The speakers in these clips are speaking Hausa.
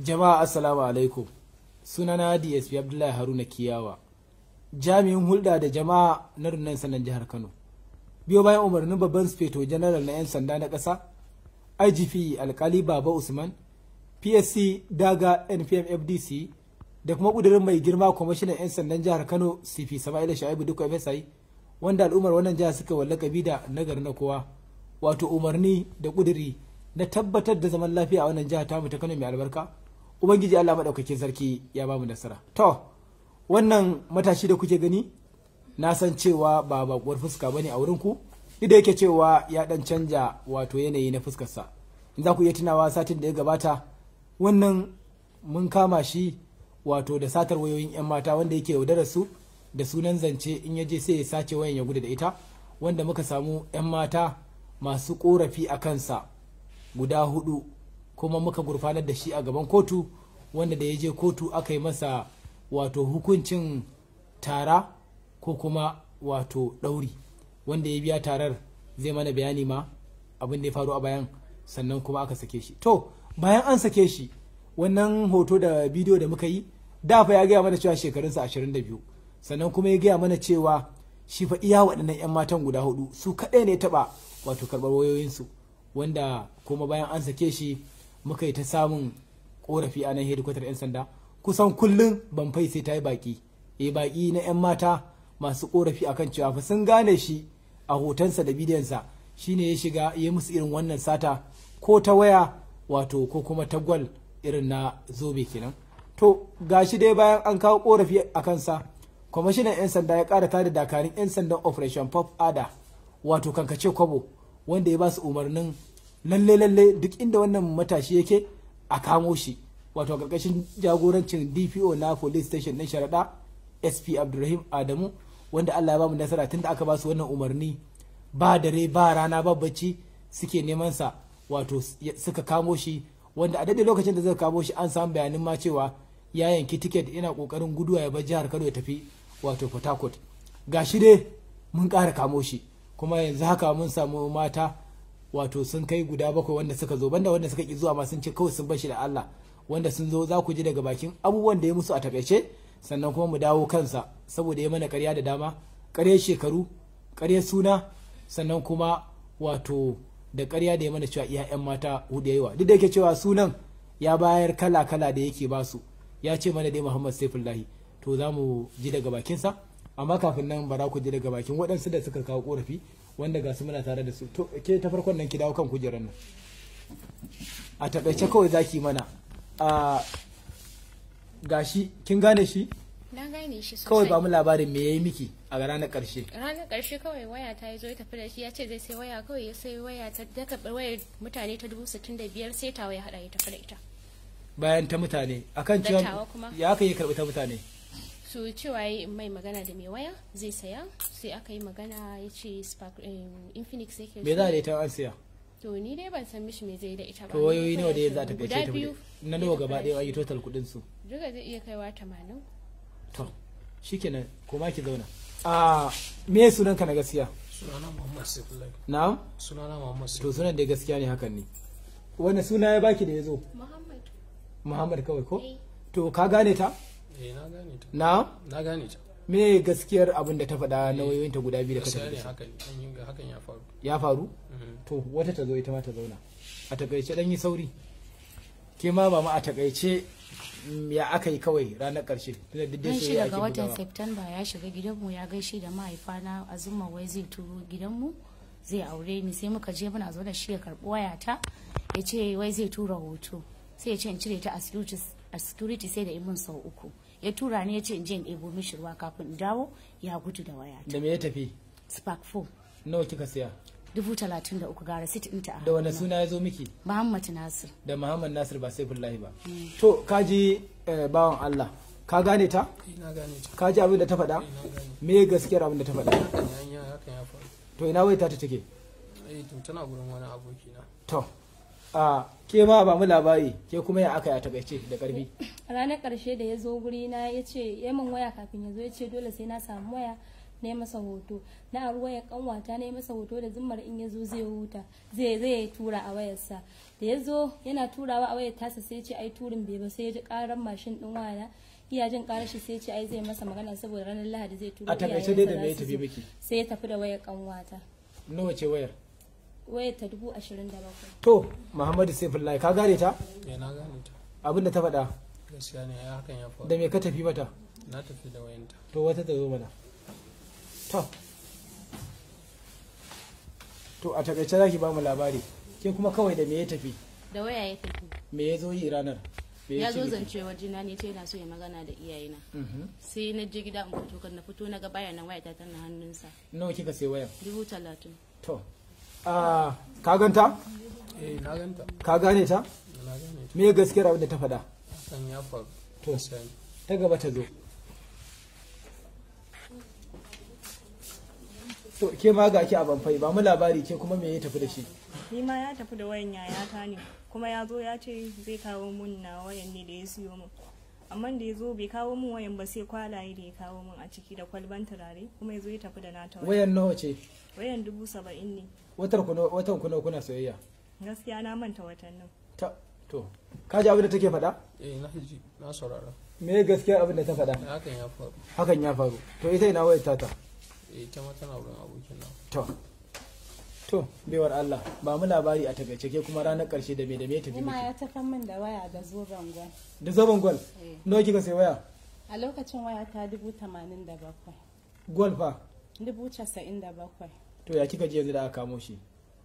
Jama'a assalamu alaikum. Sunana DSP Abdullahi Haruna Kiyawa, jami'in hulɗa da jama'a na rundunar sandan jihar Kano. Biyo bayan umarnin babban sufeto janaral na 'yan sanda na ƙasa, IGP Alkali Baba Usman, PSC Daga NPM FDC da kuma ƙudurin mai girma kwamishinan 'yan sandan jihar Kano CP Sama'ila Sha'ibu Dukku FSI, wanda al'ummar wannan jihar suka wallakabi da nagari na kowa, wato umarni da ƙuduri na tabbatar da zaman lafiya a wannan jihar tamu ta Kano mai albarka. Ubangiji Allah maɗaukakin sarki ya ba mu nasara. To, wannan matashi da kuke gani, na san cewa ba bakuwar fuska bane a wurin ku, da yake cewa ya ɗan canja wato yanayi na fuskarsa. In za ku iya tunawa satin da ya gabata, wannan mun kama shi wato da satar wayoyin 'yan mata wanda yake yaudarar su da sunan zance in ya je sai ya sace wayan ya gudu da ita, wanda muka samu 'yan mata masu korafi a kansa guda 4 kuma muka gurfanar da shi a gaban kotu, wanda da ya je kotu aka yi masa wato hukuncin tara ko kuma wato ɗauri, wanda ya biya tarar zai mana bayani ma abin da ya faru a bayan, sannan kuma aka sake shi. To bayan an sake shi, wannan hoto da bidiyo da muka yi da fa ya gaya mana cewa shekarunsa 22, sannan kuma ya gaya mana cewa shi fa iya waɗannan 'yan matan guda 4 su kaɗai ne taɓa wato karɓar wayoyinsu, wanda kuma bayan an sake shi muka yi ta samun korafi a nan hedikwatar 'yan sanda kusan kullum ban fai sai ta yi baki na 'yan mata masu korafi akan cewa fa sun gane shi a hotonsa da bidiyonsa shine ya shiga ya musu irin wannan sata ko ta waya wato ko kuma ta gwal irin na zobe kenan. To gashi dai bayan an kawo korafi a kansa, kwamishinan 'yan sanda ya ƙara tada dakarun 'yan sandan operation pop ada wato kankace kwabo, wanda ya ba su umarnin lalle duk inda wannan matashi yake a kamo shi, wato a ƙarƙashin jagorancin DPO na police station na Sharaɗa SP Abdulrahim Adamu, wanda Allah ya ba mu nasara tunda aka ba su wannan umarni ba dare ba rana ba bacci suke neman sa, wato suka kamo shi, wanda a daidai lokacin da suka kamo shi an samu bayanin ma cewa ya yanki tiket yana kokarin guduwa ya bar jihar Kano ya tafi wato Port Harcourt. Gashi dai mun ƙara kamo shi, kuma yanzu haka mun samu mata wato sun kai guda 7 wanda suka zo, banda wanda suka ki zuwa ma sun ce kawai sun bar shi da Allah, wanda sun zo za ku ji daga bakin abubuwan da ya musu a takaice, sannan kuma mu dawo kansa saboda ya mana ƙarya da dama, ƙaryar shekaru, ƙaryar suna, sannan kuma wato da ƙarya da ya mana cewa iya 'yan mata 4 yayiwa, duk da yake cewa sunan ya bayar kala da yake ba su, ya ce mana dai Muhammad Saifullahi. To za mu ji daga bakinsa, amma kafin nan bara ku ji daga bakin waɗansu da suka kawo korafi wanda ga su muna tare da su. To ke ta farkon nan ki dawo kan kujerar nan, a takaice kawai zaki mana gashi kin gane shi? Na gane shi sosai. Kawai ba mu labarin me yayi miki a ranar karshe. Ranar karshe kawai waya ta zo ya tafi da shi, ya ce zai sai waya, kawai ya sai waya ta daga wayar mutane ta 65,000 sai tawa ya hada ya tafi da ita. Bayan ta mutane akan cewa ya aka yi karɓi ta mutane. Su cewa yi mai magana da mai waya zai saya, sai aka yi magana ya ce Infinix yake. Me za a da ita an siya? To ni dai ban san mishi me zai da ita ba. To wayoyi nawa da za ta kai ta na nawa gaba ɗaya ayi total kuɗin su? Duka zai iya kaiwa 80. To shikenan kuma ki zauna. Me sunan ka na gaskiya? Sunana Muhammad Saifullahi. Na'am? Sunana Muhammad Saifullahi. To sunan da gaskiya ne hakan ne. Wani suna ya baki da yazo? Muhammad kawai ko? To ka gane ta? Na gane ta. Na gane ta. Me gaskiyar abin da ta faɗa na wayoyinta guda 2 da ka tafi? Hakan ya faru. Ya faru? To wata ta zo ita ma ta zauna. A takaice dan yi sauri. Ke ma ba ma a takaice ya aka yi kawai ranar ƙarshe. Dan shi daga watan September ya shiga gidanmu ya gaishe da mahaifana, Azuma wai zai turo gidanmu zai aure ni, sai muka je muna zo da shi ya karɓi wayata, ya ce wai zai tura hoto, sai ya ce in cire ta a security sai da imin sau 3 ya tura ni, ya ce in je in ɗebo mishi ruwa kafin in dawo, ya gudu da wayata. Da me ya tafi? Spark 4. Nawa kika siya? 33,000 ga receipt ɗinta. Da wani suna ya zo miki? Muhammad Nasir. Da Muhammad Nasir ba Saifullahi ba. To kaji bawan Allah, ka gane ta? Na gane ta. Ka ji abin da ta faɗa? Me gaskiyar abin da ta faɗa? Hakan ya faru. To ina wai ta take? Tana gurin wani abokina. To ke ma ba mu labari, ke kuma ya aka ya takaice da karfi. Ranar karshe da ya zo guri na ya ce ya min waya kafin ya zo, ya ce dole sai na samu waya na masa hoto, na a wayar kanwata na masa hoto da zimmar in ya zo zai huta zai tura a wayarsa. Da ya zo yana turawa a wayar tasa sai ce ai turin bai ba, sai ya ji karan mashin din waya, iya jin karar shi sai ce ai zai masa magana saboda ranar Lahadi zai tura. A takaice dai da me ya tafi biki? Sai ya tafi da wayar kanwata. Nawa ce wayar? Wayar ta 27,000. To Muhammadu Saifullahi ka gane ta? Na gane ta. Abin da ta faɗa? Gaskiya ne ya hakan ya faru. Da me ka tafi mata? Na tafi da wayanta. To wata ta zo mana. To a takaice zaki ba mu labari. Ke kuma kawai da me ya tafi? Da waya ya tafi. Me ya zo yi ranar? Ya zo zance wajena ne, ce yana so ya magana da iyayena. Sai na je gida in fito, kan na fito na ga bayanan wayata tana hannunsa. Nawa kika sai wayan? 30,000. To ka ganta? Na ganta. Ka gane ta? Na gane ta. Me gaskiyar abin da ta faɗa? Hakan ya faru. To ta gaba ta zo. To ke ma ga ki a banfai, ba mu labari ke kuma me ya tafi da shi? Ni ma ya tafi da wayan yayata ne, kuma ya zo ya ce zai kawo mun na wayan ne da ya siyo mun. Amma da ya zo bai kawo mun wayan ba, sai kwalaye da ya kawo mun a ciki da kwalban turare, kuma ya zo ya tafi da nata wayan. Nawa ce? Wayan 70,000 ne. Watan ku nawa kuna soyayya? Gaskiya na manta watannin. To ka ji abin da take faɗa? Na ji, na saurara. Me gaskiyar abin da ta faɗa? Hakan ya faru. Hakan ya faru. To ita ina wayar tata? Ita ma tana wurin abokin na. To baiwar Allah, ba mu labari a takaice, ke kuma ranar karshe da me tafi miki? Ya tafi min da waya da zoben gwal. Da zoben gwal? Nawa kika sai waya? A lokacin waya ta 87,000. Gwal fa? 97,000. To ya kika ji yanzu da aka kamo shi?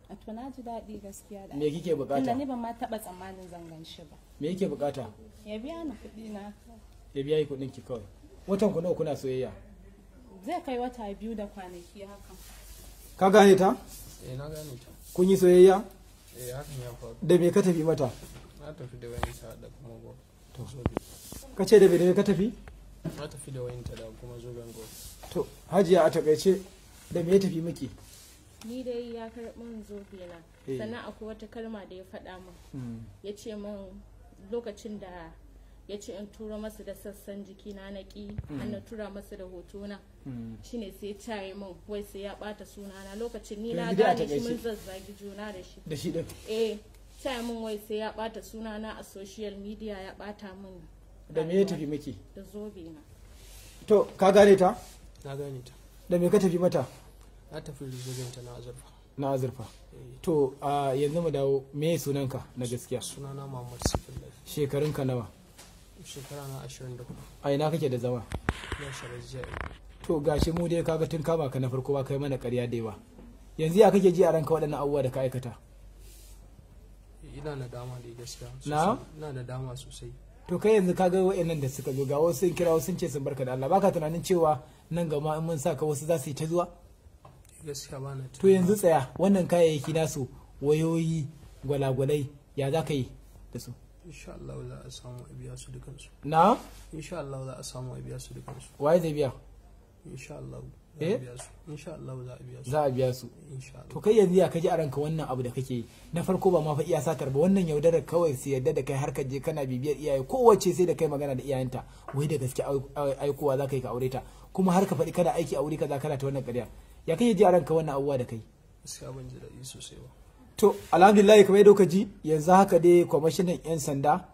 A to na ji daɗi gaskiya da. Me kike bukata? Tunda ni ban ma taɓa tsammanin zan gan shi ba. Me yake bukata? Ya biya ni kuɗi na. Ya biya yi kuɗin ki kawai. Watan ku nawa kuna soyayya? Zai kai wata 2 da kwanaki haka. Ka gane ta? Na gane ta. Kun yi soyayya? Hakan ya faru. Da me ka tafi mata? Na tafi da wayanta da kuma gobe. Ka ce da me ka tafi? Na tafi da wayanta da kuma zoben gobe. To Hajiya a takaice da me ya tafi miki? Ni dai ya karɓi min zobe na, sannan akwai wata kalma da ya faɗa min. Ya ce min lokacin da ya ce in tura masa da sassan jikina na ƙi, an tura masa da hotona, shine sai ya caye min wai sai ya ɓata sunana. Lokacin ni na gane shi, mun zazzagi juna da shi. Da shi ɗin? Caye min wai sai ya ɓata sunana a social media, ya ɓata min. Da me ya tafi miki? Da zobe na. To ka gane ta? Na gane ta. Da me ka tafi mata? Na tafi da zobenta na azurfa. Na azurfa. To yanzu mu dawo, me sunanka na gaskiya? Sunana Muhammad Saifullahi. Shekarunka nawa? Shekara na 24. A ina kake da zama? Na Sharajiya. To gashi mu dai kaga tun kama ka na farko ba kai mana ƙarya da yawa. Yanzu ya kake ji a ranka waɗannan abubuwa da ka aikata? Ina nadama da gaskiya. Na? Ina nadama sosai. To kai yanzu kaga waɗannan da suka zo ga wasu sun kira wasu sun ce sun barka da Allah, baka tunanin cewa nan gama in mun saka wasu za su yi ta zuwa? Gaskiya ba na. To yanzu tsaya, wannan kayayyaki nasu, wayoyi, gwalagwalai, ya za ka yi da su? Insha Allah za a samu a biya su dukansu. Na? Insha Allah za a samu a biya su dukansu. Waye zai biya? Insha Allah za a biya su. Insha Allah za a biya su. Za a biya su. Insha Allah. To kai yanzu ya kaji a ranka wannan abu da kake yi, na farko ba ma fa iya satar ba, wannan yaudarar kawai su yadda da kai har ka je kana bibiyar iyaye, kowace sai da kai magana da iyayenta, wai da gaske aikowa za ka yi ka aure ta, kuma har ka faɗi kana aiki aure kaza kana ta wannan ƙarya. Ya kai ji a ranka wannan abubuwa da kai? Gaskiya ban ji daɗi sosai ba. To alhamdulillah kamar yadda kuka ji, yanzu haka dai kwamishinan 'yan sanda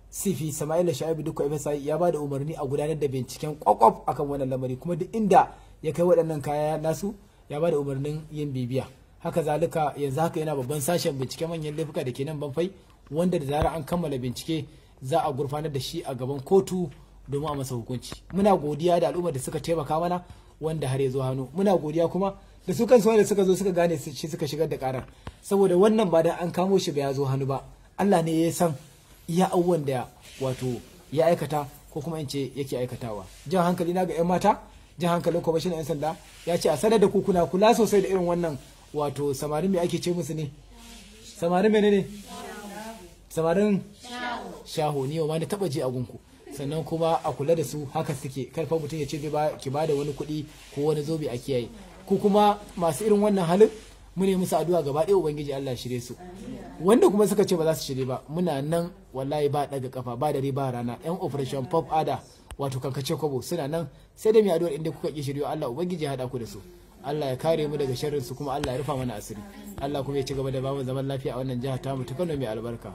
Sifi Sama'ila Sha'ibu Dukko FSI ya ba da umarni a gudanar da binciken kwakwaf akan wannan lamari, kuma duk inda ya kai waɗannan kaya nasu ya ba da umarnin yin bibiya. Haka zalika yanzu haka yana babban sashen binciken manyan laifuka da ke nan Banfai, wanda da zarar an kammala bincike za a gurfanar da shi a gaban kotu domin a masa hukunci. Muna godiya da al'ummar da suka taimaka mana wanda har ya zo hannu. Muna godiya kuma da su kansu wanda suka zo suka gane shi suka shigar da karar, saboda wannan ba da an kamo shi ba ya zo hannu ba, Allah ne ya san iya abubuwan da wato ya aikata ko kuma in ce yake aikatawa. Jan hankali na ga 'yan mata, jan hankalin kwamishinan 'yan sanda ya ce a sanar da kuna kula sosai da irin wannan wato samarin me ake ce musu ne? Samarin mene ne? Samarin shaho ni ma ni taba ji a gunku. Sannan kuma a kula da su haka suke, karfa mutum ya ce ki ba da wani kuɗi ko wani zobe a kiyaye. Ku kuma masu irin wannan halin mu ne musu addu'a gaba ɗaya ubangiji Allah ya shirye su wanda kuma suka ce ba za su shirye ba muna nan wallahi ba daga kafa ba dare ba rana yan operation pop ada wato kankace kwabo suna nan sai da mu addu'ar inda kuka ki shiryo Allah ubangiji ya hada ku da su Allah ya kare mu daga sharrin su kuma Allah ya rufa mana asiri Allah kuma ya ci gaba da bamu zaman lafiya a wannan jiha ta mu ta Kano mai albarka